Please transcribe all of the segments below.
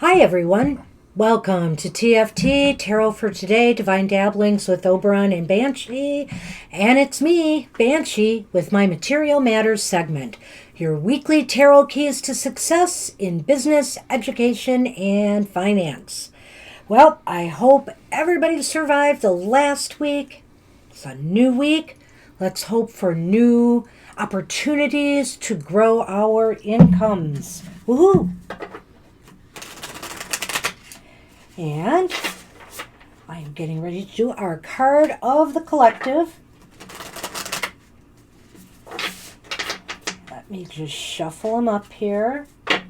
Hi everyone, welcome to TFT, Tarot for Today, Divine Dabblings with Oberon and Banshee, and it's me, Banshee, with my Material Matters segment, your weekly tarot keys to success in business, education, and finance. Well, I hope everybody survived the last week. It's a new week. Let's hope for new opportunities to grow our incomes. Woohoo! And I am getting ready to do our card of the collective. Let me just shuffle them up here. I've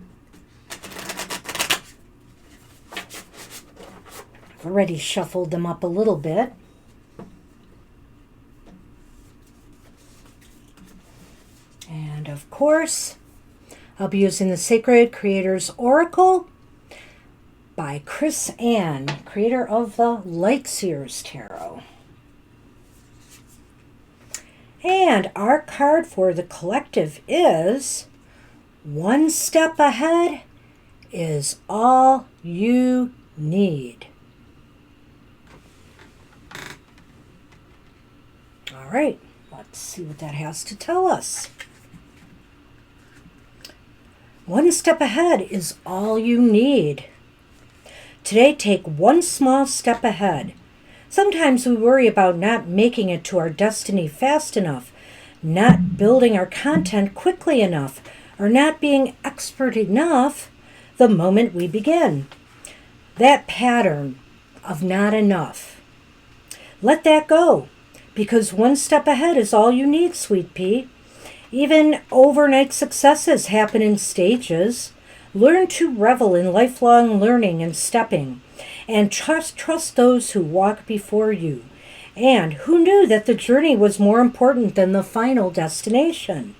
already shuffled them up a little bit. And of course, I'll be using the Sacred Creators Oracle by Chris Ann, creator of the Lightseers Tarot. And our card for the collective is One Step Ahead is All You Need. All right, let's see what that has to tell us. One step ahead is all you need. Today, take one small step ahead. Sometimes we worry about not making it to our destiny fast enough, not building our content quickly enough, or not being expert enough the moment we begin. That pattern of not enough. Let that go, because one step ahead is all you need, sweet pea. Even overnight successes happen in stages. Learn to revel in lifelong learning and stepping, and trust those who walk before you. And who knew that the journey was more important than the final destination?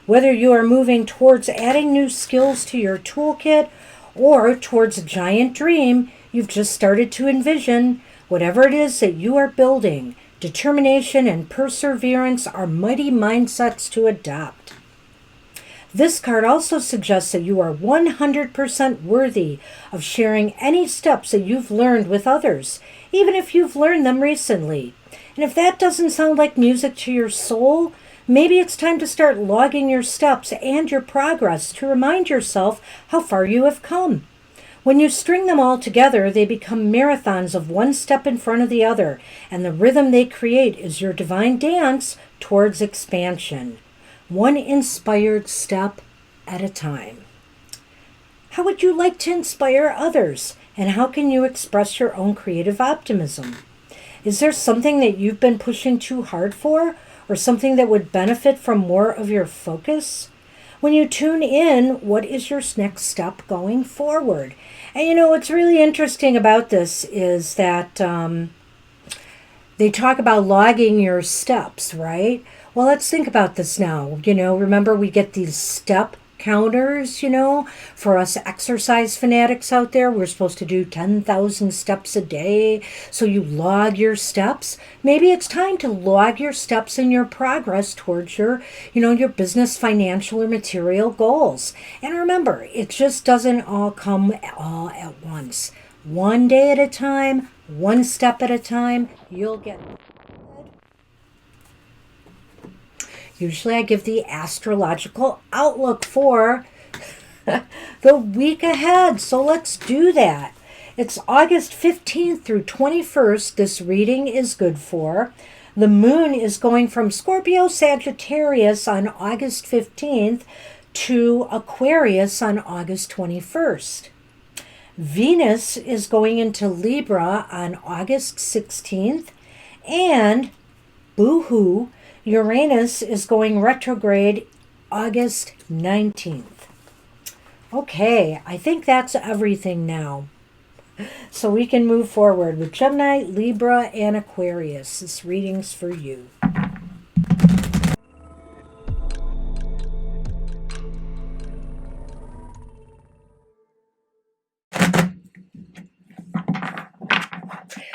Whether you are moving towards adding new skills to your toolkit or towards a giant dream you've just started to envision, whatever it is that you are building, determination and perseverance are mighty mindsets to adopt. This card also suggests that you are 100% worthy of sharing any steps that you've learned with others, even if you've learned them recently. And if that doesn't sound like music to your soul, maybe it's time to start logging your steps and your progress to remind yourself how far you have come. When you string them all together, they become marathons of one step in front of the other, and the rhythm they create is your divine dance towards expansion. One inspired step at a time. How would you like to inspire others? And how can you express your own creative optimism? Is there something that you've been pushing too hard for? Or something that would benefit from more of your focus? When you tune in, what is your next step going forward? And what's really interesting about this is that they talk about logging your steps, right? Well, let's think about this now. Remember we get these step counters, for us exercise fanatics out there. We're supposed to do 10,000 steps a day. So you log your steps. Maybe it's time to log your steps and your progress towards your business, financial, or material goals. And remember, it just doesn't all come all at once. One day at a time, one step at a time, you'll get it. Usually I give the astrological outlook for the week ahead. So let's do that. It's August 15th through 21st. This reading is good for. The moon is going from Scorpio Sagittarius on August 15th to Aquarius on August 21st. Venus is going into Libra on August 16th. And boo-hoo, Uranus is going retrograde August 19th. Okay, I think that's everything now. So we can move forward with Gemini, Libra, and Aquarius. This reading's for you.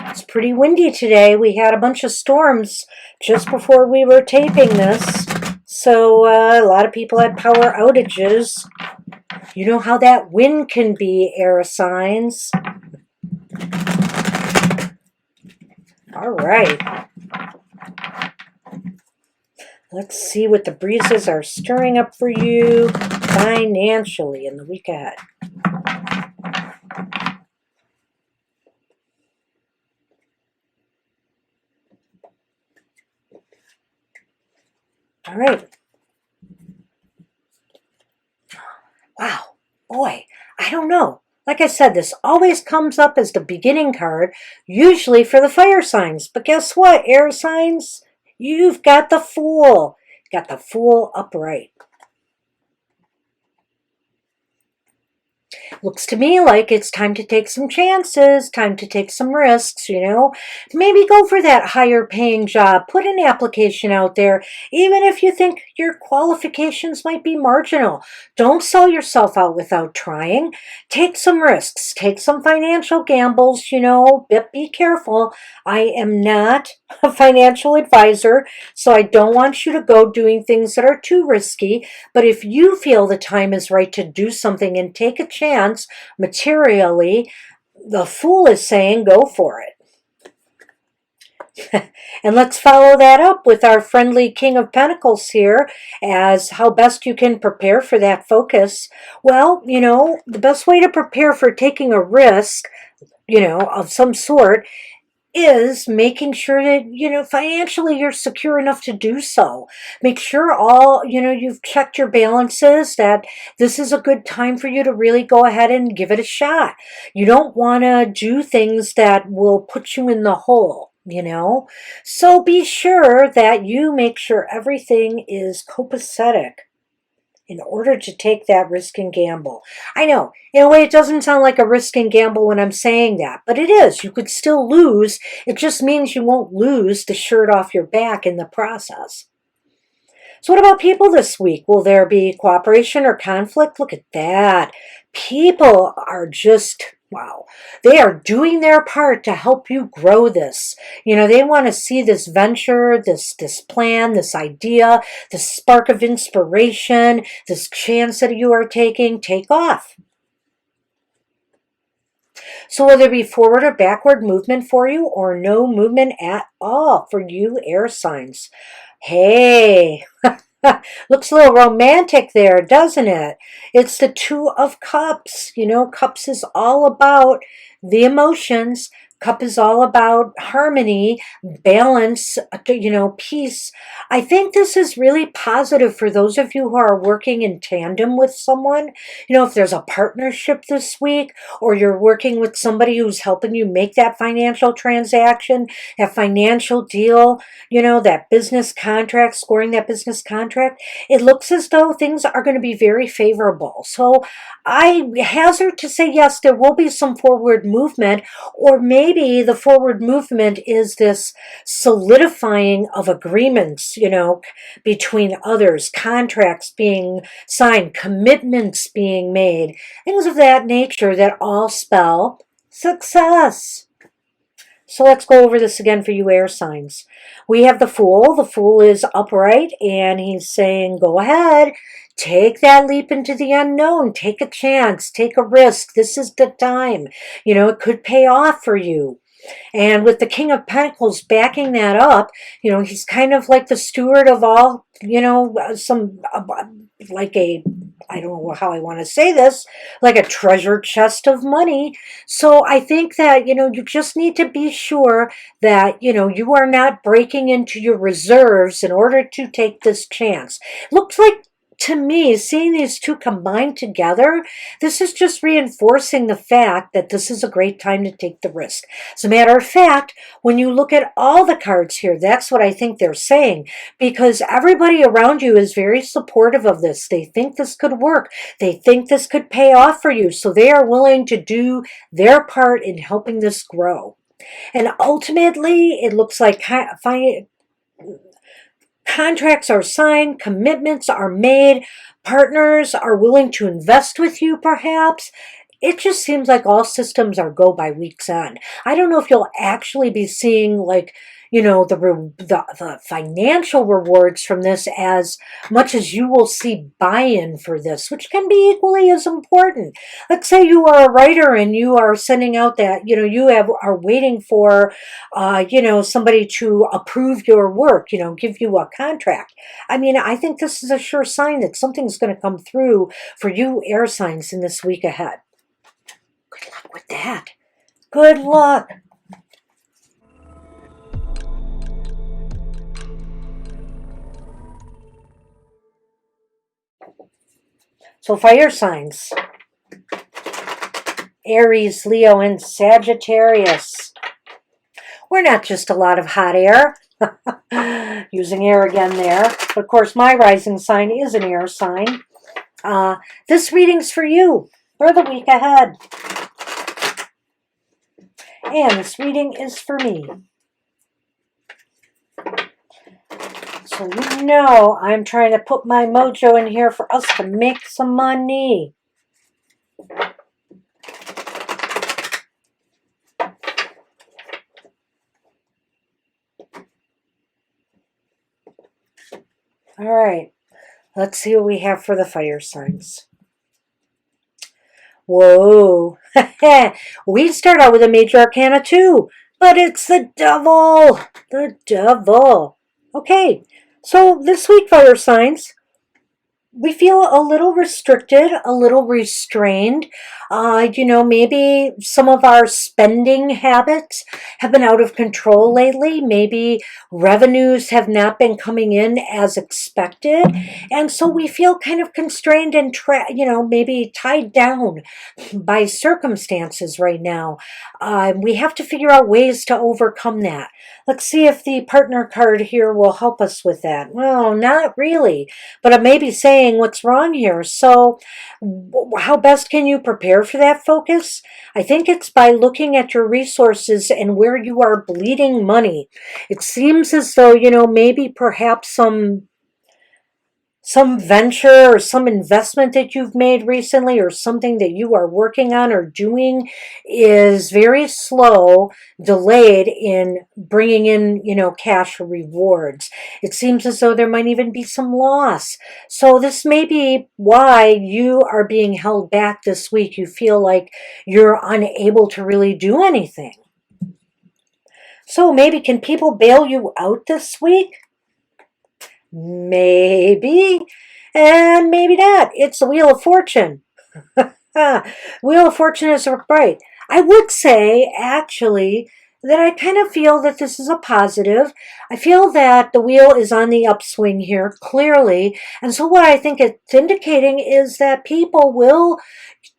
It's pretty windy today. We had a bunch of storms just before we were taping this. So a lot of people had power outages. You know how that wind can be, air signs. All right. Let's see what the breezes are stirring up for you financially in the week ahead. All right. Wow. Boy, I don't know. Like I said, this always comes up as the beginning card, usually for the fire signs. But guess what, air signs? You've got the Fool. Got the Fool upright. Looks to me like it's time to take some chances, time to take some risks, you know. Maybe go for that higher paying job. Put an application out there, even if you think your qualifications might be marginal. Don't sell yourself out without trying. Take some risks, take some financial gambles, you know, but be careful. I am not a financial advisor, so I don't want you to go doing things that are too risky. But if you feel the time is right to do something and take a chance materially, the Fool is saying go for it. And let's follow that up with our friendly King of Pentacles here as how best you can prepare for that focus. Well, you know, the best way to prepare for taking a risk, you know, of some sort is making sure that, you know, financially you're secure enough to do so. Make sure all, you know, you've checked your balances, that this is a good time for you to really go ahead and give it a shot. You don't want to do things that will put you in the hole, you know. So be sure that you make sure everything is copacetic in order to take that risk and gamble. I know, in a way, it doesn't sound like a risk and gamble when I'm saying that, but it is. You could still lose. It just means you won't lose the shirt off your back in the process. So what about people this week? Will there be cooperation or conflict? Look at that. People are just, wow, they are doing their part to help you grow this. You know, they want to see this venture, this plan, this idea, this spark of inspiration, this chance that you are taking, take off. So will there be forward or backward movement for you, or no movement at all for you, air signs? Hey, looks a little romantic there, doesn't it? It's the Two of Cups. You know, Cups is all about the emotions. Cup is all about harmony, balance, you know, peace. I think this is really positive for those of you who are working in tandem with someone. You know, if there's a partnership this week, or you're working with somebody who's helping you make that financial transaction, that financial deal, you know, that business contract, scoring that business contract, it looks as though things are going to be very favorable. So I hazard to say, yes, there will be some forward movement, or maybe the forward movement is this solidifying of agreements, you know, between others, contracts being signed, commitments being made, things of that nature that all spell success. So let's go over this again for you, air signs. We have the Fool. The Fool is upright, and he's saying, go ahead. Take that leap into the unknown. Take a chance. Take a risk. This is the time. You know, it could pay off for you. And with the King of Pentacles backing that up, you know, he's kind of like the steward of all, you know, like a, I don't know how I want to say this, like a treasure chest of money. So I think that, you know, you just need to be sure that, you know, you are not breaking into your reserves in order to take this chance. Looks like, to me, seeing these two combined together, this is just reinforcing the fact that this is a great time to take the risk. As a matter of fact, when you look at all the cards here, that's what I think they're saying, because everybody around you is very supportive of this. They think this could work. They think this could pay off for you. So they are willing to do their part in helping this grow. And ultimately, it looks like contracts are signed, commitments are made, partners are willing to invest with you perhaps. It just seems like all systems are go by week's end. I don't know if you'll actually be seeing, like, the financial rewards from this as much as you will see buy-in for this, which can be equally as important. Let's say you are a writer and you are sending out that, are waiting for, somebody to approve your work, give you a contract. I mean, I think this is a sure sign that something's going to come through for you air signs in this week ahead. Good luck with that. Good luck. So fire signs: Aries, Leo, and Sagittarius. We're not just a lot of hot air. Using air again there. But of course, my rising sign is an air sign. This reading's for you for the week ahead. And this reading is for me. So I'm trying to put my mojo in here for us to make some money. All right, let's see what we have for the fire signs. Whoa, we start out with a major arcana too, but it's the devil. The devil. Okay, so this week, fire signs, we feel a little restricted, a little restrained. Maybe some of our spending habits have been out of control lately. Maybe revenues have not been coming in as expected. And so we feel kind of constrained and, maybe tied down by circumstances right now. We have to figure out ways to overcome that. Let's see if the partner card here will help us with that. Well, not really, but it may be saying what's wrong here. So how best can you prepare for that focus? I think it's by looking at your resources and where you are bleeding money. It seems as though, maybe perhaps some venture or some investment that you've made recently or something that you are working on or doing is very slow, delayed in bringing in, cash rewards. It seems as though there might even be some loss. So this may be why you are being held back this week. You feel like you're unable to really do anything. So maybe can people bail you out this week? Maybe, and maybe not. It's the Wheel of Fortune. Wheel of Fortune is right. I would say, actually, that I kind of feel that this is a positive. I feel that the wheel is on the upswing here, clearly. And so what I think it's indicating is that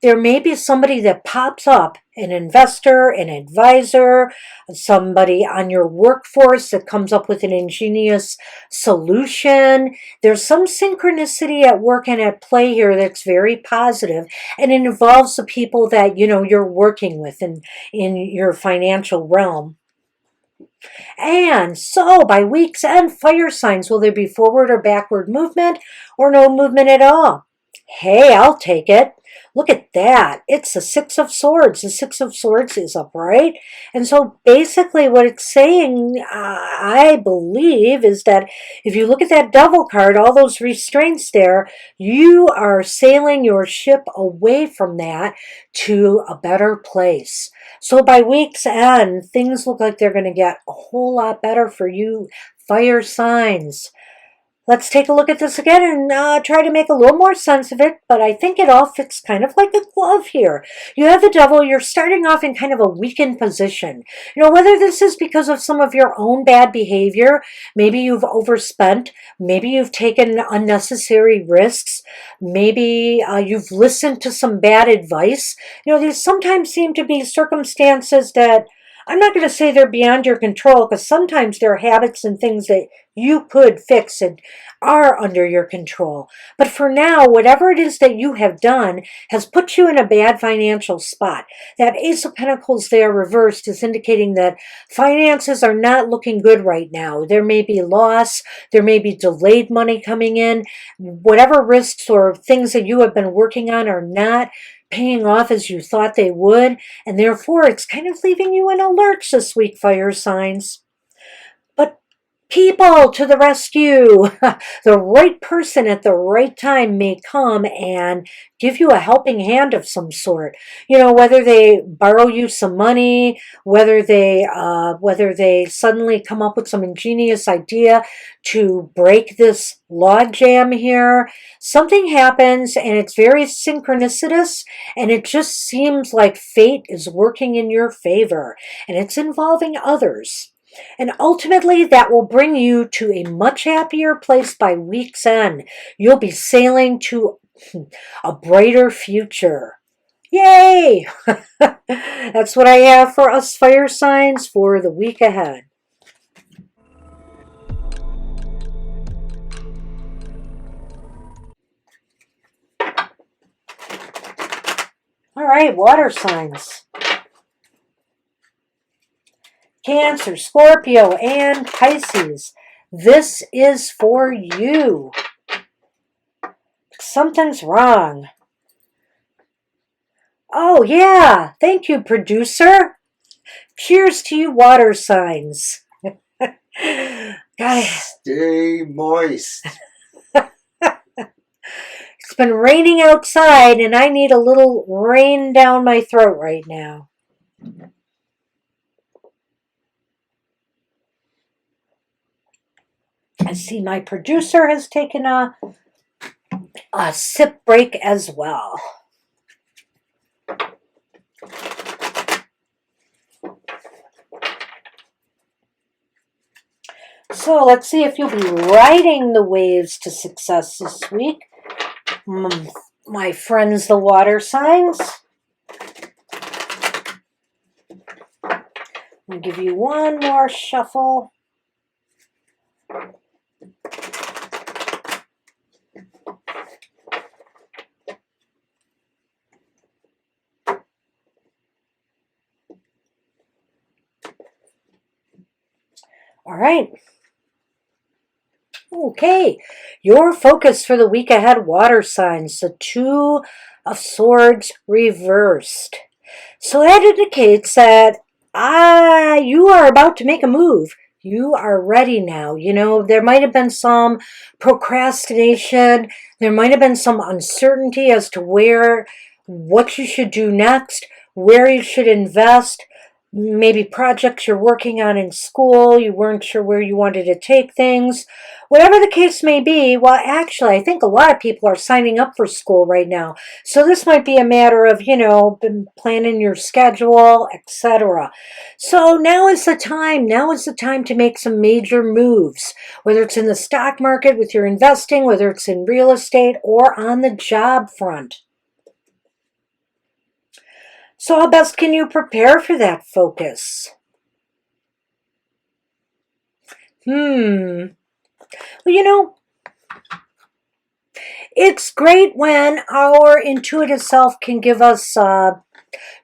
there may be somebody that pops up, an investor, an advisor, somebody on your workforce that comes up with an ingenious solution. There's some synchronicity at work and at play here that's very positive, and it involves the people that you're working with in your financial realm. And so by week's end, fire signs, will there be forward or backward movement or no movement at all? Hey, I'll take it. Look at that. It's the Six of Swords. The Six of Swords is upright. And so basically what it's saying, I believe, is that if you look at that Devil card, all those restraints there, you are sailing your ship away from that to a better place. So by week's end, things look like they're going to get a whole lot better for you fire signs. Let's take a look at this again and try to make a little more sense of it, but I think it all fits kind of like a glove here. You have the Devil, you're starting off in kind of a weakened position. Whether this is because of some of your own bad behavior, maybe you've overspent, maybe you've taken unnecessary risks, maybe you've listened to some bad advice. These sometimes seem to be circumstances that I'm not going to say they're beyond your control, because sometimes there are habits and things that you could fix and are under your control. But for now, whatever it is that you have done has put you in a bad financial spot. That Ace of Pentacles there reversed is indicating that finances are not looking good right now. There may be loss, there may be delayed money coming in. Whatever risks or things that you have been working on are not paying off as you thought they would, and therefore it's kind of leaving you in a lurch this week, fire signs. People to the rescue. The right person at the right time may come and give you a helping hand of some sort. Whether they borrow you some money, whether they suddenly come up with some ingenious idea to break this logjam here. Something happens and it's very synchronicitous, and it just seems like fate is working in your favor, and it's involving others. And ultimately, that will bring you to a much happier place by week's end. You'll be sailing to a brighter future. Yay! That's what I have for us fire signs for the week ahead. All right, water signs. Cancer, Scorpio, and Pisces. This is for you. Something's wrong. Oh, yeah. Thank you, producer. Cheers to you, water signs. Stay moist. It's been raining outside, and I need a little rain down my throat right now. I see my producer has taken a sip break as well. So let's see if you'll be riding the waves to success this week. My friends, the water signs. I'll give you one more shuffle. All right. Okay, your focus for the week ahead, water signs, the Two of Swords reversed. So that indicates that you are about to make a move. You are ready now. There might have been some procrastination. There might have been some uncertainty as to what you should do next, where you should invest. Maybe projects you're working on in school, you weren't sure where you wanted to take things. Whatever the case may be, well, actually, I think a lot of people are signing up for school right now. So this might be a matter of, planning your schedule, etc. So now is the time. Now is the time to make some major moves, whether it's in the stock market with your investing, whether it's in real estate, or on the job front. So how best can you prepare for that focus? Well, it's great when our intuitive self can give us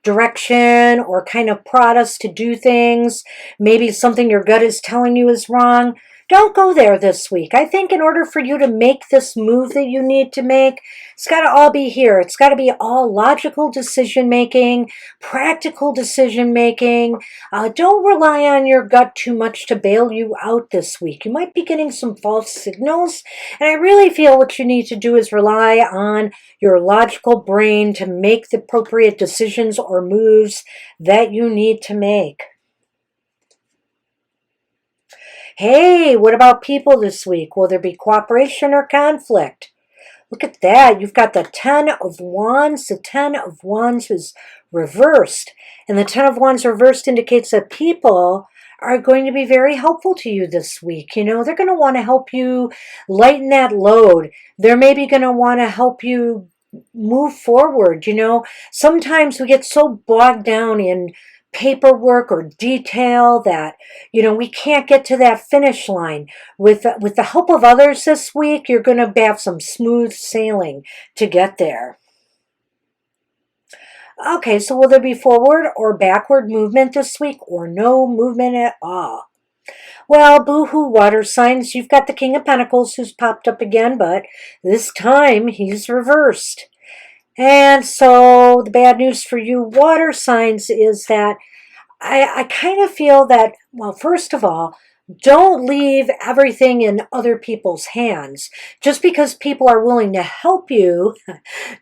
direction or kind of prod us to do things. Maybe something your gut is telling you is wrong. Don't go there this week. I think in order for you to make this move that you need to make, it's got to all be here. It's got to be all logical decision making, practical decision making. Don't rely on your gut too much to bail you out this week. You might be getting some false signals, and I really feel what you need to do is rely on your logical brain to make the appropriate decisions or moves that you need to make. Hey, what about people this week? Will there be cooperation or conflict? Look at that. You've got the Ten of Wands. The Ten of Wands is reversed. And the Ten of Wands reversed indicates that people are going to be very helpful to you this week. They're going to want to help you lighten that load. They're maybe going to want to help you move forward. Sometimes we get so bogged down in paperwork or detail that we can't get to that finish line. With the help of others this week, you're going to have some smooth sailing to get there. Okay, so will there be forward or backward movement this week, or no movement at all? Well, boo-hoo, water signs, you've got the King of Pentacles who's popped up again, but this time he's reversed. And so the bad news for you water signs is that I kind of feel that, well, first of all, Don't leave everything in other people's hands. Just because people are willing to help you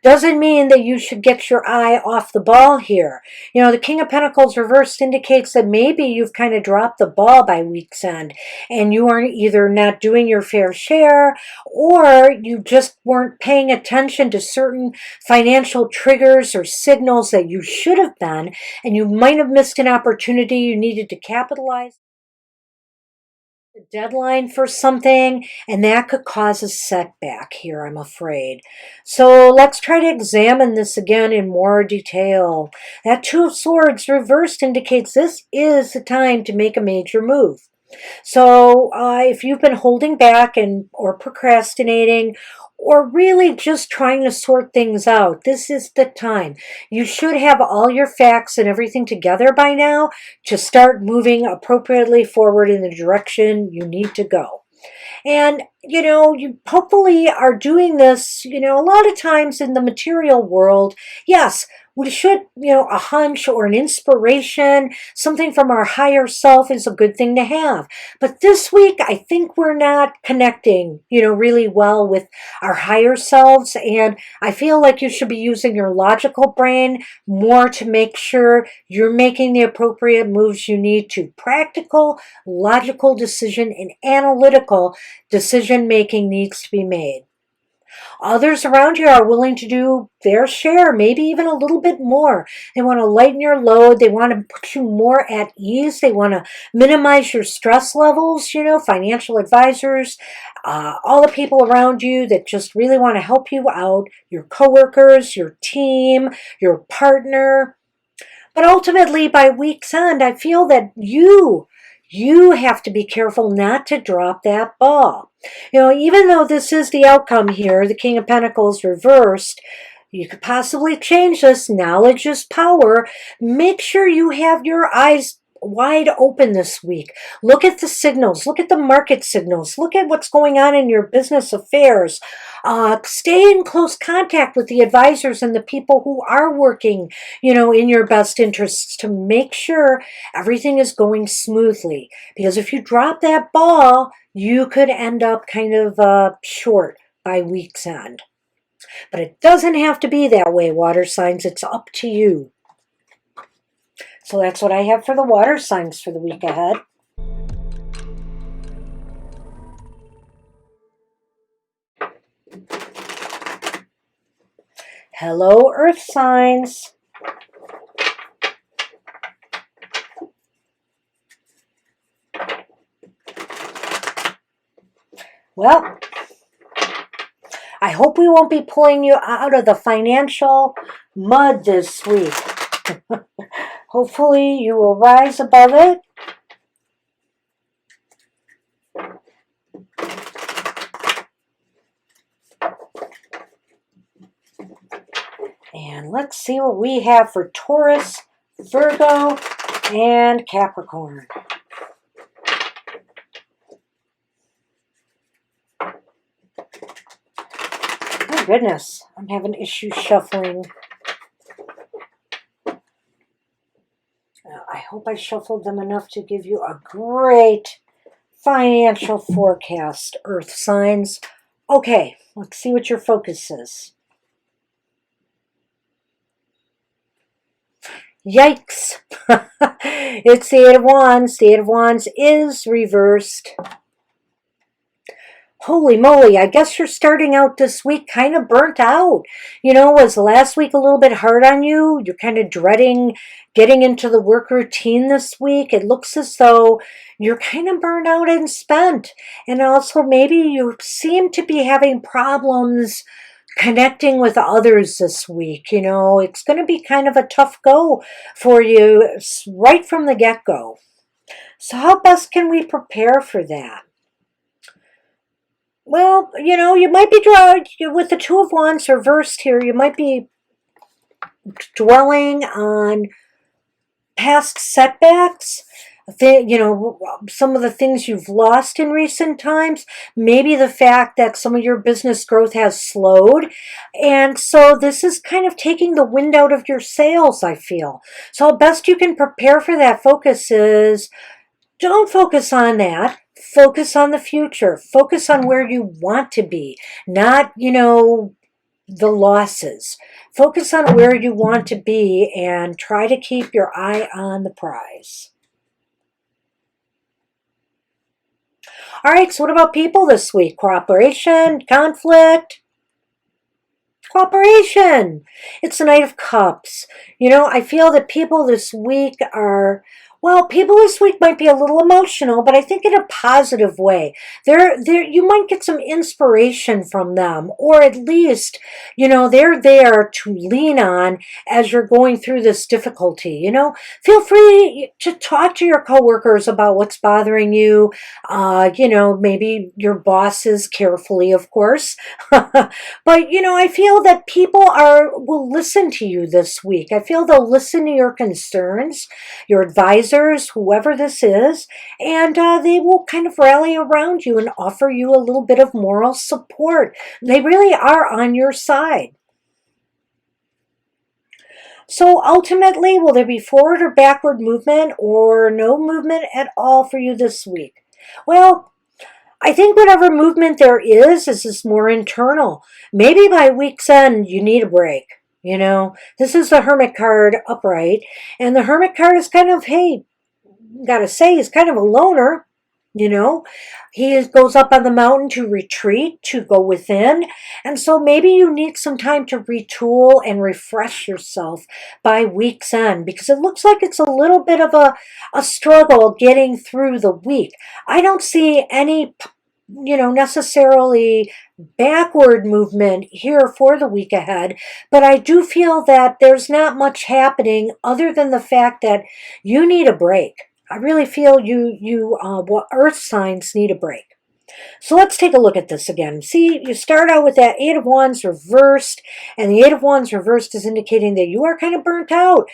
doesn't mean that you should get your eye off the ball here. You know, the King of Pentacles reversed indicates that maybe you've kind of dropped the ball by week's end and you are either not doing your fair share or you just weren't paying attention to certain financial triggers or signals that you should have been, and you might have missed an opportunity you needed to capitalize a deadline for something, and that could cause a setback here, I'm afraid. So let's try to examine this again in more detail. That Two of Swords reversed indicates this is the time to make a major move. So if you've been holding back or procrastinating or really just trying to sort things out, this is the time. You should have all your facts and everything together by now to start moving appropriately forward in the direction you need to go. And, you hopefully are doing this, a lot of times in the material world. Yes, we should, a hunch or an inspiration, something from our higher self is a good thing to have. But this week, I think we're not connecting, really well with our higher selves. And I feel like you should be using your logical brain more to make sure you're making the appropriate moves you need to. Practical, logical decision and analytical decision making needs to be made. Others around you are willing to do their share, maybe even a little bit more. They want to lighten your load. They want to put you more at ease. They want to minimize your stress levels, financial advisors, all the people around you that just really want to help you out, your coworkers, your team, your partner. But ultimately, by week's end, I feel that you have to be careful not to drop that ball. Even though this is the outcome here, the King of Pentacles reversed, you could possibly change this. Knowledge is power. Make sure you have your eyes wide open this week. Look at the signals. Look at the market signals. Look at what's going on in your business affairs. Stay in close contact with the advisors and the people who are working, in your best interests to make sure everything is going smoothly. Because if you drop that ball, you could end up kind of short by week's end. But it doesn't have to be that way, water signs. It's up to you. So that's what I have for the water signs for the week ahead. Hello, earth signs. Well, I hope we won't be pulling you out of the financial mud this week. Hopefully you will rise above it. And let's see what we have for Taurus, Virgo, and Capricorn. Oh goodness, I'm having issues shuffling. I hope I shuffled them enough to give you a great financial forecast, earth signs. Okay, let's see what your focus is. Yikes. It's the Eight of Wands. The Eight of Wands is reversed. Holy moly, I guess you're starting out this week kind of burnt out. Was last week a little bit hard on you? You're kind of dreading getting into the work routine this week. It looks as though you're kind of burned out and spent. And also maybe you seem to be having problems connecting with others this week. It's going to be kind of a tough go for you right from the get-go. So how best can we prepare for that? Well, you might be drawn with the Two of Wands reversed here. You might be dwelling on past setbacks, some of the things you've lost in recent times, maybe the fact that some of your business growth has slowed. And so this is kind of taking the wind out of your sails, I feel. So best you can prepare for that focus is Don't focus on that. Focus on the future. Focus on where you want to be, not, the losses. Focus on where you want to be and try to keep your eye on the prize. All right, so what about people this week? Cooperation, conflict, cooperation. It's the Knight of Cups. I feel that people this week people this week might be a little emotional, but I think in a positive way. You might get some inspiration from them, or at least, they're there to lean on as you're going through this difficulty. Feel free to talk to your coworkers about what's bothering you. Maybe your bosses carefully, of course. But, I feel that people will listen to you this week. I feel they'll listen to your concerns, your advisors, whoever this is, and they will kind of rally around you and offer you a little bit of moral support. They really are on your side. So ultimately, will there be forward or backward movement or no movement at all for you this week? Well, I think whatever movement there is more internal. Maybe by week's end, you need a break. This is the Hermit card upright, and the Hermit card is kind of, hey, gotta say, he's kind of a loner. He goes up on the mountain to retreat, to go within. And so maybe you need some time to retool and refresh yourself by week's end, because it looks like it's a little bit of a struggle getting through the week. I don't see any, necessarily backward movement here for the week ahead, but I do feel that there's not much happening other than the fact that you need a break. I really feel earth signs need a break. So let's take a look at this again. See, you start out with that Eight of Wands reversed, and the Eight of Wands reversed is indicating that you are kind of burnt out.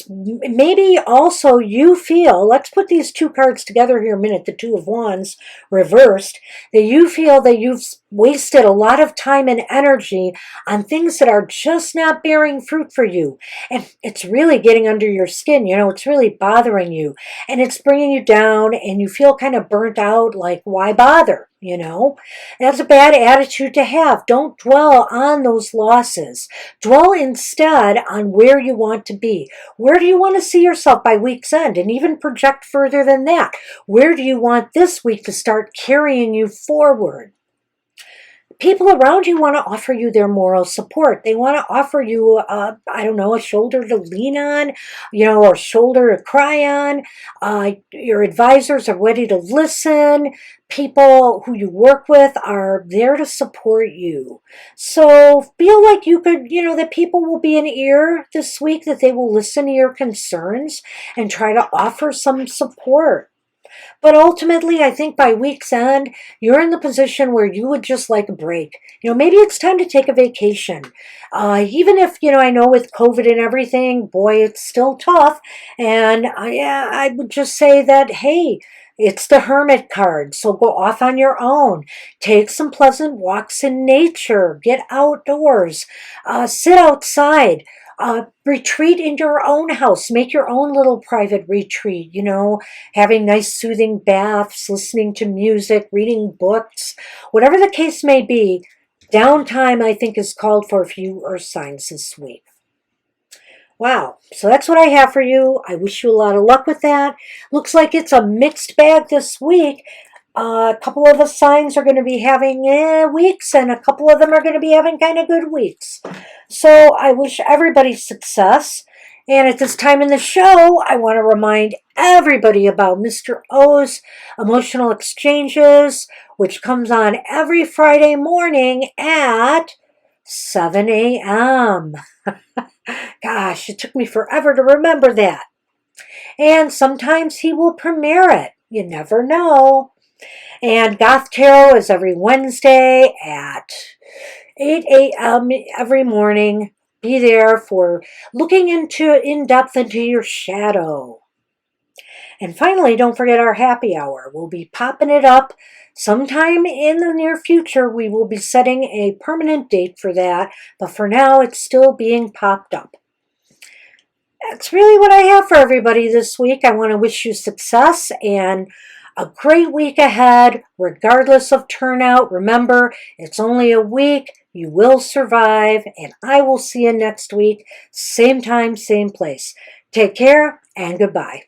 Maybe also you feel, let's put these two cards together here a minute, the Two of Wands reversed, that you feel that you've wasted a lot of time and energy on things that are just not bearing fruit for you. And it's really getting under your skin, it's really bothering you. And it's bringing you down, and you feel kind of burnt out, like, why bother? That's a bad attitude to have. Don't dwell on those losses. Dwell instead on where you want to be. Where do you want to see yourself by week's end? And even project further than that. Where do you want this week to start carrying you forward? People around you want to offer you their moral support. They want to offer you, a shoulder to lean on, or a shoulder to cry on. Your advisors are ready to listen. People who you work with are there to support you. So feel like you could, that people will be an ear this week, that they will listen to your concerns and try to offer some support. But ultimately, I think by week's end, you're in the position where you would just like a break. Maybe it's time to take a vacation. Even if, I know with COVID and everything, boy, it's still tough. And I would just say that, hey, it's the Hermit card, so go off on your own. Take some pleasant walks in nature. Get outdoors. Sit outside. Retreat in your own house. Make your own little private retreat, having nice soothing baths, listening to music, reading books, whatever the case may be. Downtime, I think, is called for a few earth signs this week. Wow, so that's what I have for you. I wish you a lot of luck with that. Looks like it's a mixed bag this week. A couple of the signs are going to be having weeks, and a couple of them are going to be having kind of good weeks. So I wish everybody success. And at this time in the show, I want to remind everybody about Mr. O's Emotional Exchanges, which comes on every Friday morning at 7 a.m. Gosh, it took me forever to remember that. And sometimes he will premiere it. You never know. And Goth Tarot is every Wednesday at 8 a.m. every morning. Be there for looking in depth into your shadow. And finally, don't forget our happy hour. We'll be popping it up sometime in the near future. We will be setting a permanent date for that. But for now, it's still being popped up. That's really what I have for everybody this week. I want to wish you success and a great week ahead, regardless of turnout. Remember, it's only a week. You will survive, and I will see you next week. Same time, same place. Take care, and goodbye.